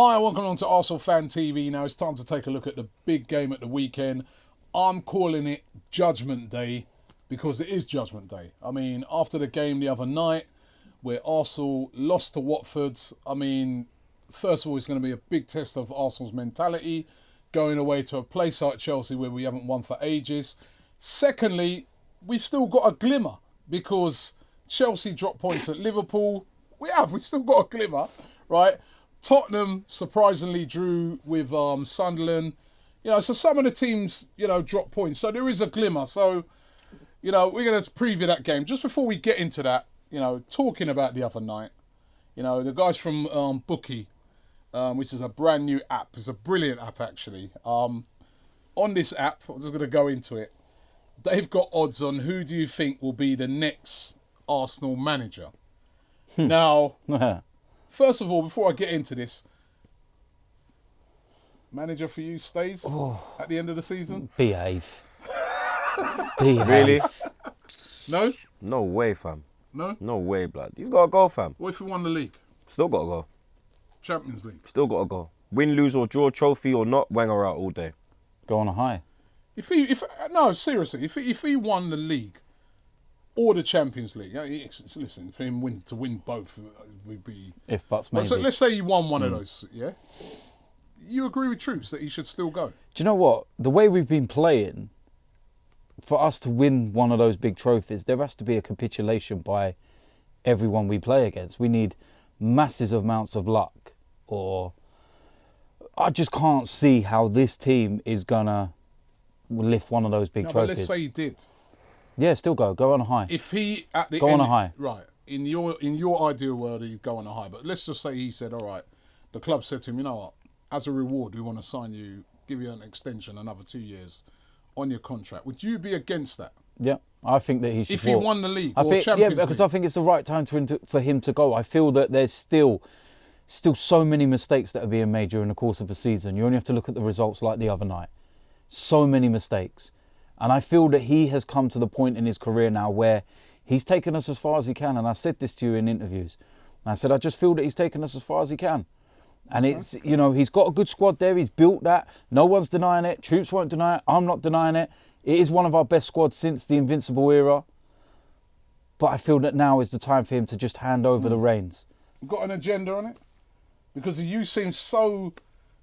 Hi, welcome along to ArsenalFanTV. Now it's time to take a look at the big game at the weekend. I'm calling it Judgment Day because it is Judgment Day. I mean, after the game the other night where Arsenal lost to Watford, I mean, first of all, it's going to be a big test of Arsenal's mentality, going away to a place like Chelsea where we haven't won for ages. Secondly, we've still got a glimmer because Chelsea dropped points at Liverpool. We've still got a glimmer, right? Tottenham surprisingly drew with Sunderland. You know, so some of the teams, dropped points. So there is a glimmer. So, we're going to preview that game. Just before we get into that, talking about the other night, the guys from Bookie, which is a brand new app. It's a brilliant app, actually. On this app, I'm just going to go into it. They've got odds on who do you think will be the next Arsenal manager. Now... First of all, before I get into this, manager for you stays at the end of the season? Behave. Behave. Really? No? No way, fam. No? No way, blood. He's got to go, fam. What if we won the league? Still got to go. Champions League? Still got to go. Win, lose or draw, trophy or not, Wenger out all day. Go on a high. Seriously, if he won the league or the Champions League, listen, for him to win both would be... If buts maybe. So let's say he won one of those, yeah? You agree with Troopz that he should still go? Do you know what? The way we've been playing, for us to win one of those big trophies, there has to be a capitulation by everyone we play against. We need massive amounts of luck, or... I just can't see how this team is going to lift one of those big trophies. But let's say he did. Yeah, still go on a high. If he at the go end, on a high, right? In your ideal world, he'd go on a high. But let's just say he said, "All right," the club said to him, "You know what? As a reward, we want to sign you, give you an extension, another 2 years on your contract." Would you be against that? Yeah, I think that he should. If he won the league or Champions League. Yeah, because I think it's the right time for him to go. I feel that there's still so many mistakes that are being made during the course of the season. You only have to look at the results like the other night. So many mistakes. And I feel that he has come to the point in his career now where he's taken us as far as he can. And I said this to you in interviews. And I said, I just feel that he's taken us as far as he can. And it's, he's got a good squad there. He's built that. No one's denying it. Troopz won't deny it. I'm not denying it. It is one of our best squads since the Invincible era. But I feel that now is the time for him to just hand over the reins. Got an agenda on it? Because you seem so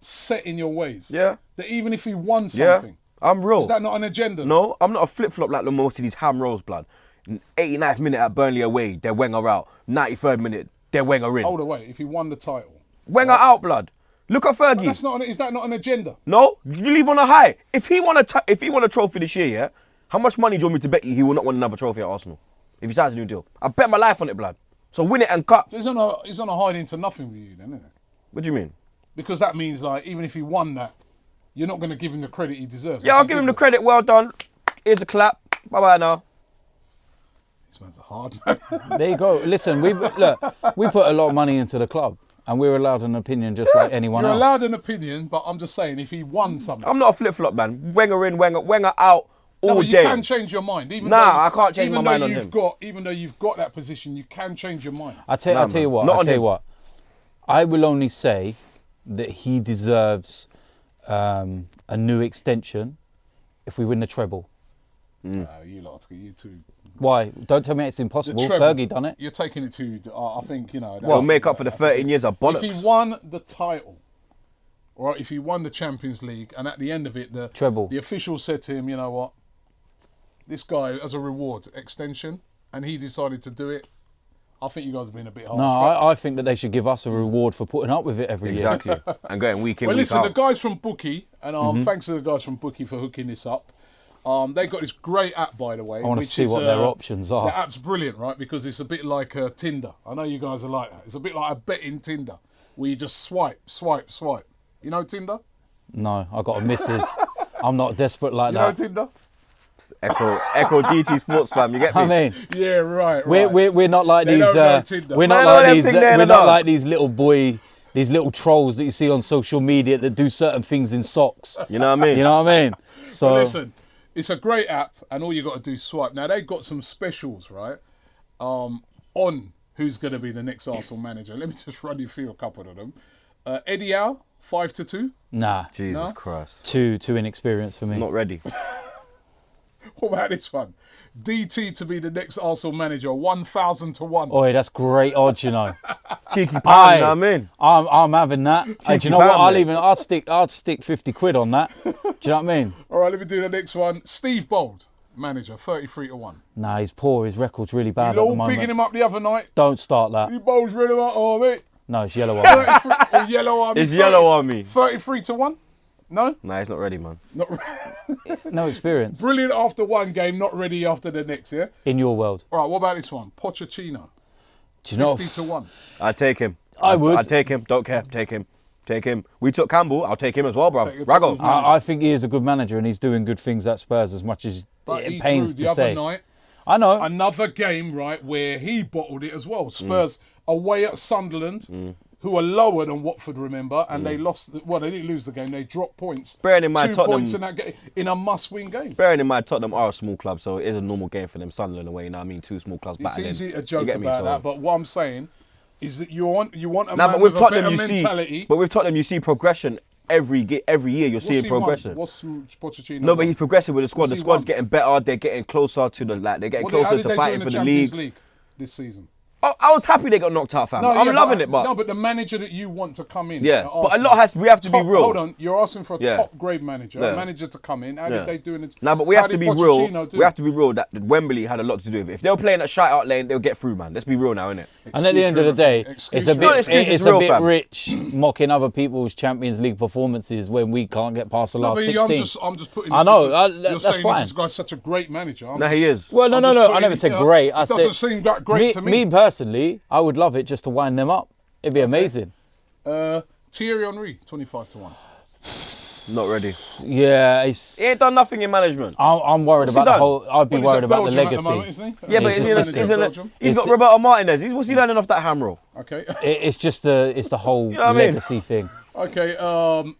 set in your ways. Yeah. That even if he won something... Yeah. I'm real. Is that not an agenda? No, I'm not a flip-flop like most of these ham rolls, blood. 89th minute at Burnley away, they're Wenger out. 93rd minute, they're Wenger in. Hold away, if he won the title. Wenger out, blood. Look at Fergie. Is that not an agenda? No, you leave on a high. If he won a trophy this year, yeah, how much money do you want me to bet you he will not win another trophy at Arsenal? If he signs a new deal. I bet my life on it, blood. So win it and cut. He's on a hiding to nothing with you then, isn't it? What do you mean? Because that means, like, even if he won that, you're not going to give him the credit he deserves. Yeah, I'll give him the credit. Well done. Here's a clap. Bye-bye now. This man's a hard man. There you go. Listen, we put a lot of money into the club and we're allowed an opinion just like anyone else. You're allowed an opinion, but I'm just saying, if he won something... I'm not a flip-flop, man. Wenger in, Wenger out all day. You can change your mind. I can't change my mind on him. Even though you've got that position, you can change your mind. I'll tell you what. I will only say that he deserves... a new extension if we win the treble. You too. Why? Don't tell me it's impossible. Fergie done it. You're taking it to, I think, We'll make up for the 13 years of bollocks. If he won the title, or if he won the Champions League, and at the end of it, the treble, the official said to him, you know what, this guy, as a reward, extension, and he decided to do it, I think you guys have been a bit harsh. No, I think that they should give us a reward for putting up with it every year. Exactly. And going week in, week out. Well, listen, the guys from Bookie, and thanks to the guys from Bookie for hooking this up. They got this great app, by the way. I want to see what their options are. The app's brilliant, right? Because it's a bit like Tinder. I know you guys are like that. It's a bit like a betting Tinder, where you just swipe. You know Tinder? No, I got a missus. I'm not desperate like that. You know Tinder? Echo DT Sports fam, you get me? I mean, yeah, right. We're not like they these. We're not like these these little trolls that you see on social media that do certain things in socks. You know what I mean? You know what I mean? So well, listen, it's a great app, and all you got to do is swipe. Now they've got some specials, right? On who's going to be the next Arsenal manager. Let me just run you through a couple of them. Eddie Howe, 5-2. Nah, Jesus No? Christ. too inexperienced for me. Not ready. What about this one? DT to be the next Arsenal manager, 1,000-1. Oi, that's great odds, you know. Cheeky pound, Aye. you know what I mean? I'm having that. Hey, do you Cheeky know what? pound, mate. I'd stick 50 quid on that. Do you know what I mean? All right, let me do the next one. Steve Bold, manager, 33-1. Nah, he's poor. His record's really bad You at the all moment. bigging him up the other night. Don't start that. You Bold's really like, oh, mate. No, it's yellow one. 33, or yellow army. It's yellow army. 33-1? No? Nah, he's not ready, man. Not re- No experience Brilliant after one game, not ready after the next, yeah? in your world. All right, what about this one? Pochettino, Do you know? 50-1. I'd take him. I would. I'd take him. Don't care. Take him. Take him. We took Campbell. I'll take him as well, bro. Take your Rago. top I think he is a good manager and he's doing good things at Spurs as much as But it he pains drew to the say. other night. I know. Another game, right, where he bottled it as well. Spurs away at Sunderland, who are lower than Watford, remember, and they lost. Well, they didn't lose the game. They dropped points. Bearing in mind, 2 Tottenham- points in that game in a must-win game. Bearing in mind, Tottenham are a small club, so it is a normal game for them. Sunderland away, you know what I mean? Two small clubs It's battling. easy to You joke get me? about So- that, but what I'm saying is that you want a Nah, man but with with a Tottenham, better you see. mentality. But with Tottenham, you see progression every year. You're What's seeing he won? progression. What's Pochettino? No, but he's progressing with the squad. What's The he squad's won? getting better. They're getting closer to the like. They're getting How closer did to they do fighting in for the the Champions league. League this season? I was happy they got knocked out, fam. I'm yeah, loving it, but no, but the manager that you want to come in, Yeah, at but a Arsenal, lot we have to be real. Hold on, you're asking for a Yeah. top grade manager, Yeah. a manager to come in. How Yeah. did they do in the? No, but we how have to did be Pochettino real. do? We have to be real that Wembley had a lot to do with it. If they were playing at Shite Out Lane, they'll get through, man. Let's be real now, innit? And at the end of the day, Excuse it's a for bit, everything. excuse, it's it's a real, bit fam. rich mocking other people's Champions League performances when we can't get past the No, last but 16. I'm just putting. I This know, because that's you're saying fine. this guy's such a great manager. No, he is. Well, no, I'm no, just no. I putting never it, said you know, great. it I doesn't said seem that great to me. Me personally, I would love it just to wind them up. It'd be amazing. Thierry Henry, 25-1. Not ready. Yeah, it's. He ain't done nothing in management. I'm worried What's he about the done? whole. I'd be Well, he's worried at about the Belgium at legacy. moment, isn't he? Yeah, but He's he's, assistant. he's got It's- Roberto Martinez. What's he learning off that ham roll? Okay. It's just it's the whole know what I mean? legacy thing. Okay.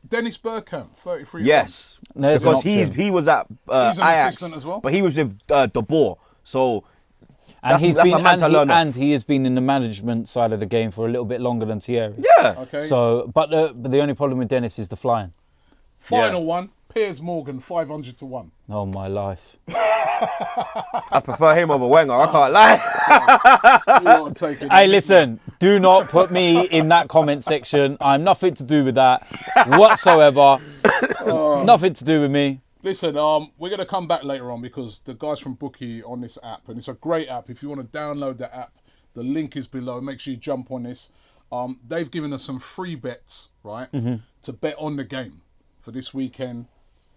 Dennis Bergkamp, 33. Yes, There's an because option. he was at He's an Ajax assistant as well? but he was with De Boer. So And that's- he's that's a been man to learn off. and he has been in the management side of the game for a little bit longer than Thierry. yeah, Okay. So, but the only problem with Dennis is the flying. Final Yeah. one. Piers Morgan, 500-1. Oh my life. I prefer him over Wenger. I can't lie. You are taking Hey, it. listen, do not put me in that comment section. I'm nothing to do with that whatsoever. Nothing to do with me. Listen, we're going to come back later on because the guys from Bookie on this app, and it's a great app. If you want to download the app, the link is below. Make sure you jump on this. They've given us some free bets, right, to bet on the game for this weekend,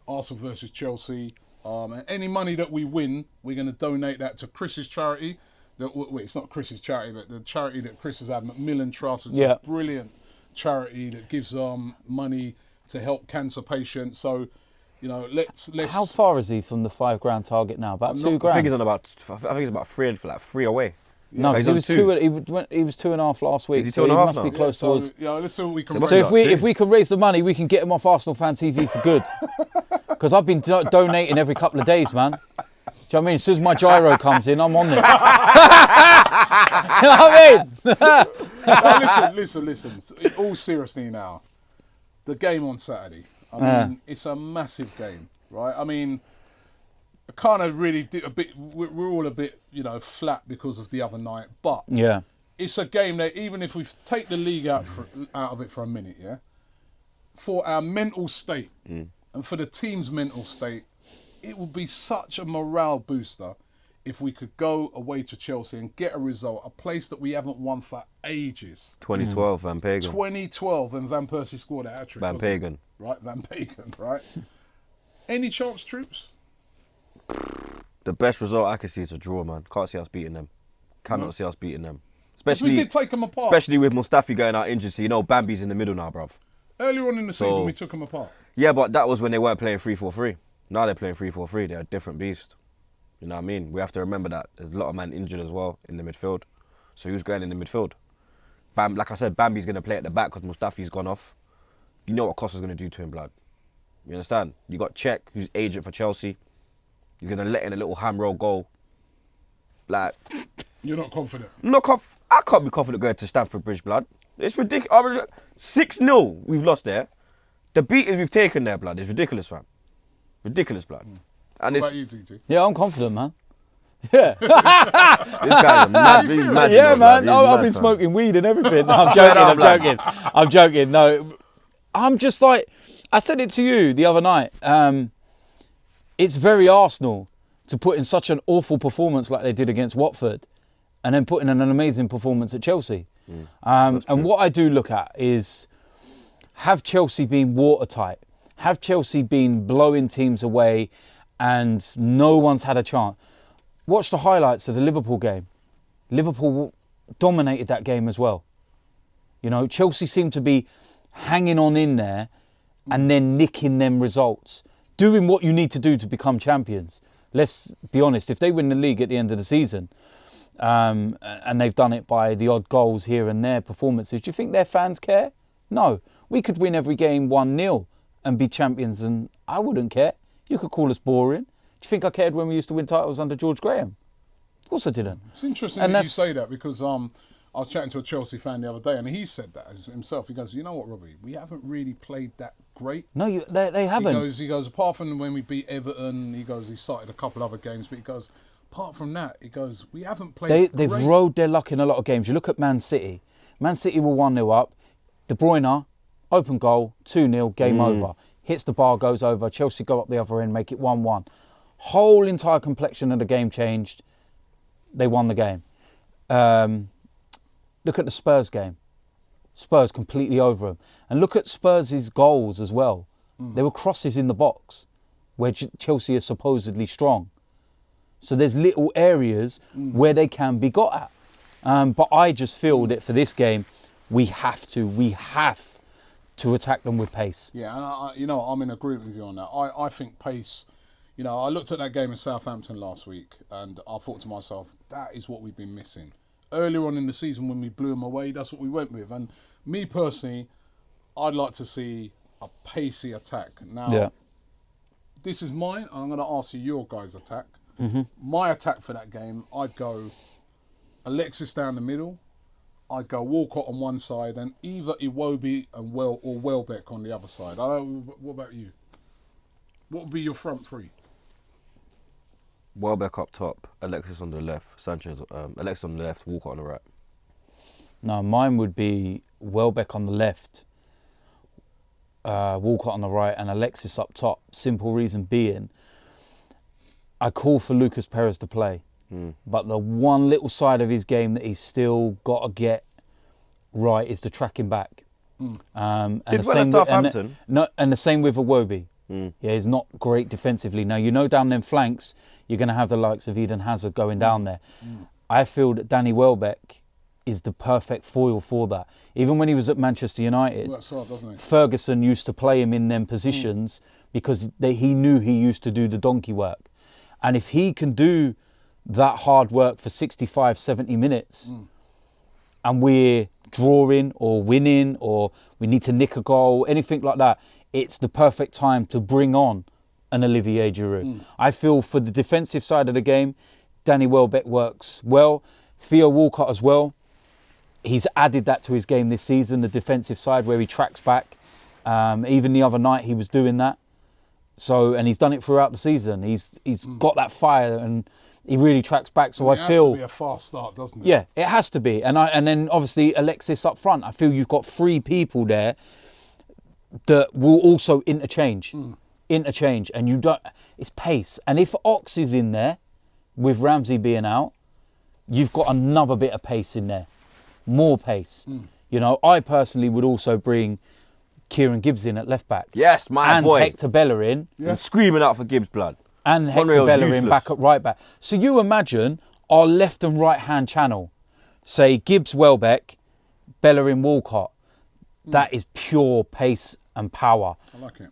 Arsenal versus Chelsea. And any money that we win, we're going to donate that to Chris's charity. Wait, it's not Chris's charity, but the charity that Chris has had, Macmillan Trust. It's Yeah. a brilliant charity that gives money to help cancer patients. So, you know, let's. How far is he from the £5,000 target now? About I £2,000. think it's about three away. No, he's because on he was two. he was 2.5 last week. Is he so 2.5 must now? be close so, towards. yeah, let's see what we can. So raise. if we can raise the money, we can get him off ArsenalFanTV for good. Because I've been donating every couple of days, man. Do you know what I mean? As soon as my gyro comes in, I'm on it. You know what I mean? No, listen. In all seriously now, the game on Saturday. I mean, it's a massive game, right? I mean, I kind of really did a bit. We're all a bit, you know, flat because of the other night, but Yeah. it's a game that even if we take the league out of it for a minute, yeah, for our mental state and for the team's mental state, it would be such a morale booster if we could go away to Chelsea and get a result, a place that we haven't won for ages. 2012, Van Pagan. 2012 and Van Persie scored a hat-trick. Van wasn't it? Pagan. Right, Van Pagan, right? Any chance, Troopz? The best result I can see is a draw, man. Can't see us beating them. Cannot see us beating them. We Especially, did take them apart. especially with Mustafi going out injured. So you know Bambi's in the middle now, bruv. Earlier on in the season, So- we took them apart. Yeah, but that was when they weren't playing 3-4-3. Now they're playing 3-4-3. They're a different beast. You know what I mean? We have to remember that there's a lot of men injured as well in the midfield. So who's going in the midfield? Like I said, Bambi's going to play at the back because Mustafi's gone off. You know what Costa's going to do to him, blood. You understand? You got Cech, who's agent for Chelsea. He's going to let in a little ham roll goal. Like, You're not confident. I can't be confident going to Stamford Bridge, blood. It's ridiculous. 6-0 we've lost there. The beatings we've taken there, blood, is ridiculous, fam. Ridiculous, blood. And What it's... about you, TT? Yeah, I'm confident, man. Yeah. This guy's a mad, he's mad, Yeah, you know, man. blood. He's I've mad, been fam. smoking weed and everything. No, I'm joking. I'm joking. I'm joking. No, I'm just like, I said it to you the other night. It's very Arsenal to put in such an awful performance like they did against Watford and then put in an amazing performance at Chelsea. And what I do look at is, have Chelsea been watertight? Have Chelsea been blowing teams away and no one's had a chance? Watch the highlights of the Liverpool game. Liverpool dominated that game as well. You know, Chelsea seemed to be hanging on in there and then nicking them results. Doing what you need to do to become champions. Let's be honest, if they win the league at the end of the season, and they've done it by the odd goals here and there, performances, do you think their fans care? No. We could win every game 1-0 and be champions and I wouldn't care. You could call us boring. Do you think I cared when we used to win titles under George Graham? Of course I didn't. It's interesting that you say that because I was chatting to a Chelsea fan the other day and he said that himself. He goes, you know what, Robbie? We haven't really played that great. No, they haven't. He goes, apart from when we beat Everton, he goes, he started a couple other games, but he goes, apart from that, he goes, we haven't played They've great. rode their luck in a lot of games. You look at Man City. Man City were 1-0 up. De Bruyne, open goal, 2-0, game over. Hits the bar, goes over. Chelsea go up the other end, make it 1-1. Whole entire complexion of the game changed. They won the game. Look at the Spurs game. Spurs completely over them. And look at Spurs' goals as well. There were crosses in the box where Chelsea is supposedly strong. So there's little areas where they can be got at. But I just feel that for this game, we have to attack them with pace. Yeah, and you know, I'm in agreement with you on that. I think pace, you know, I looked at that game in Southampton last week and I thought to myself, that is what we've been missing. Earlier on in the season when we blew them away, that's what we went with. And me personally, I'd like to see a pacey attack. Now, this is mine. I'm going to ask you your guys' attack. My attack for that game, I'd go Alexis down the middle. I'd go Walcott on one side and either Iwobi and Welbeck on the other side. I don't know, what about you? What would be your front three? Welbeck up top, Alexis on the left, Alexis on the left, Walcott on the right. No, mine would be Welbeck on the left, Walcott on the right, and Alexis up top. Simple reason being, I call for Lucas Perez to play, but the one little side of his game that he's still got to get right is the tracking back. And Did well at Southampton. And the same with Iwobi. Yeah, he's not great defensively. Now, you know, down them flanks, you're going to have the likes of Eden Hazard going down there. I feel that Danny Welbeck is the perfect foil for that. Even when he was at Manchester United, Ferguson used to play him in them positions because he knew he used to do the donkey work. And if he can do that hard work for 65, 70 minutes and we're drawing or winning or we need to nick a goal, anything like that, it's the perfect time to bring on an Olivier Giroud. I feel for the defensive side of the game, Danny Welbeck works well. Theo Walcott as well. He's added that to his game this season, the defensive side where he tracks back. Even the other night he was doing that. So, and he's done it throughout the season. He's got that fire and he really tracks back. So I feel it has to be a fast start, doesn't it? Yeah, it has to be. And then obviously Alexis up front. I feel you've got three people there that will also interchange, and you don't. It's pace. And if Ox is in there, with Ramsey being out, you've got another bit of pace in there, more pace. You know, I personally would also bring Kieran Gibbs in at left back. Yes, my boy. And Hector Bellerin. I'm screaming out for Gibbs, blood. And Hector Bellerin back at right back. So you imagine our left and right hand channel. Say Gibbs, Welbeck, Bellerin, Walcott. That is pure pace and power. I like it.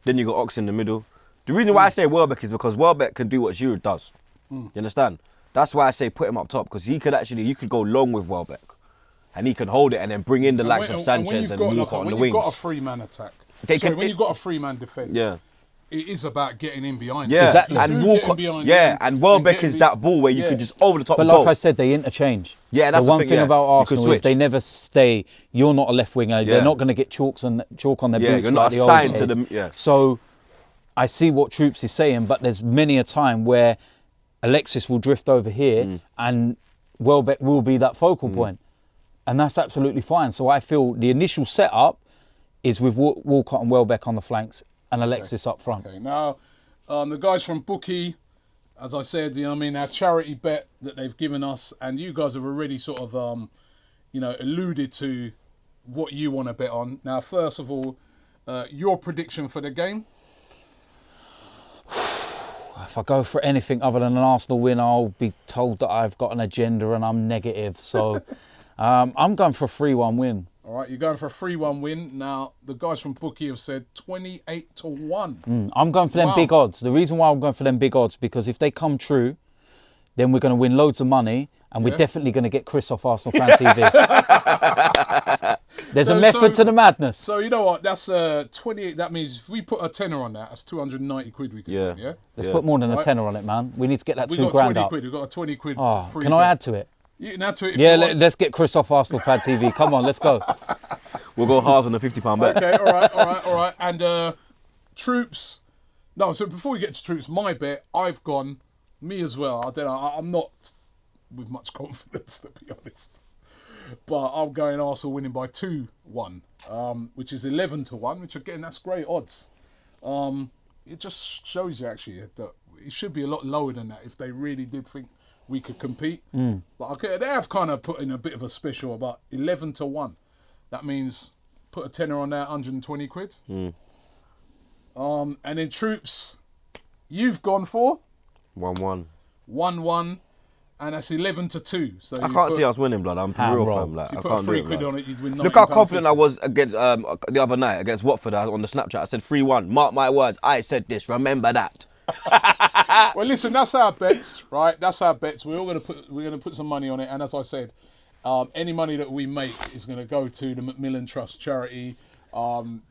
Then you got Ox in the middle. The reason why I say Welbeck is because Welbeck can do what Giroud does. You understand? That's why I say put him up top, because you could go long with Welbeck. And he can hold it and then bring in the likes of Sanchez and Walcott on the wings. When you've got a three-man attack, when you've got a three-man defence, it is about getting in behind. Yeah, Exactly. and You do Walcott, get in behind yeah, him and Welbeck getting is be- that ball where you Yeah. can just over the top. But and like go. I said, they interchange. Yeah, that's the the one thing, thing yeah. about You could Arsenal is switch. they never stay. You're not a left winger. Yeah. They're not going to get chalk on their Yeah, boots you're like not the old assigned to days. them. Yeah, So I see what Troopz is saying, but there's many a time where Alexis will drift over here and Welbeck will be that focal point. And that's absolutely fine. So I feel the initial setup is with Walcott and Welbeck on the flanks and Alexis up front. Okay, now the guys from Bookie, as I said, you know what I mean, our charity bet that they've given us, and you guys have already sort of, alluded to what you want to bet on. Now, first of all, your prediction for the game? If I go for anything other than an Arsenal win, I'll be told that I've got an agenda and I'm negative. So I'm going for a 3-1 win. All right, you're going for a 3-1 win. Now, the guys from Bookie have said 28-1. I'm going for them Wow. big odds. The reason why I'm going for them big odds, because if they come true, then we're going to win loads of money and we're definitely going to get Chris off ArsenalFanTV. There's a method to the madness. So, you know what? That's 28. That means if we put a tenner on that, that's 290 quid we could Yeah. win, yeah? Let's put more than a Right. tenner on it, man. We need to get that We £2 got grand 20 up. quid. We've got a 20 quid Oh, free can I bet. add to it? You can add to it if Yeah, you want. let's get Chris off ArsenalFanTV. Come on, let's go. we'll go halves on the £50 bet. Okay, all right. And Troopz. No, so before we get to Troopz, my bet, I've gone, me as well. I don't know, I'm not with much confidence, to be honest. But I'm going Arsenal winning by 2-1, which is 11-1, which again, that's great odds. It just shows you actually that it should be a lot lower than that if they really did think we could compete. But okay, they have kind of put in a bit of a special about 11-1. That means put a tenner on that, 120 quid. And then Troopz, you've gone for 1-1. 1-1, and that's 11-2. So I can't see us winning, blood. I'm Hand real roll. fam. Like, So you I put can't a do 3 it. quid blood. on it, you'd win. Look how £19.50. confident I was against the other night against Watford on the Snapchat. I said 3-1. Mark my words. I said this. Remember that. Well, listen, that's our bets, right? That's our bets. We're gonna put some money on it, and as I said, any money that we make is gonna go to the Macmillan Trust charity. And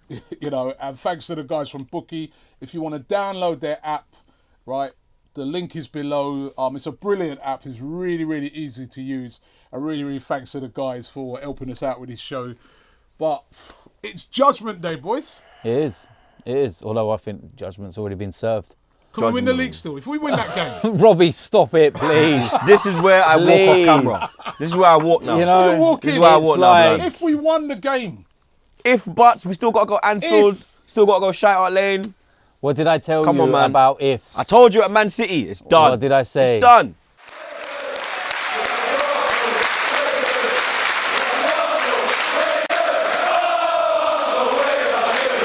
thanks to the guys from Bookie. If you want to download their app, right, the link is below. It's a brilliant app. It's really, really easy to use. And really, really thanks to the guys for helping us out with this show. But it's Judgment Day, boys. It is. Although I think judgment's already been served. Can we win the league still? If we win that game, Robbie, stop it, please. This is where I walk off camera. This is where I walk now. You know, you walk this is in. where I it's walk like- now, blood. If we won the game, But we still got to go Anfield. If- Still got to go Shout Out Lane. What did I tell Come you on, man. about ifs? I told you at Man City, it's done. What did I say? It's done.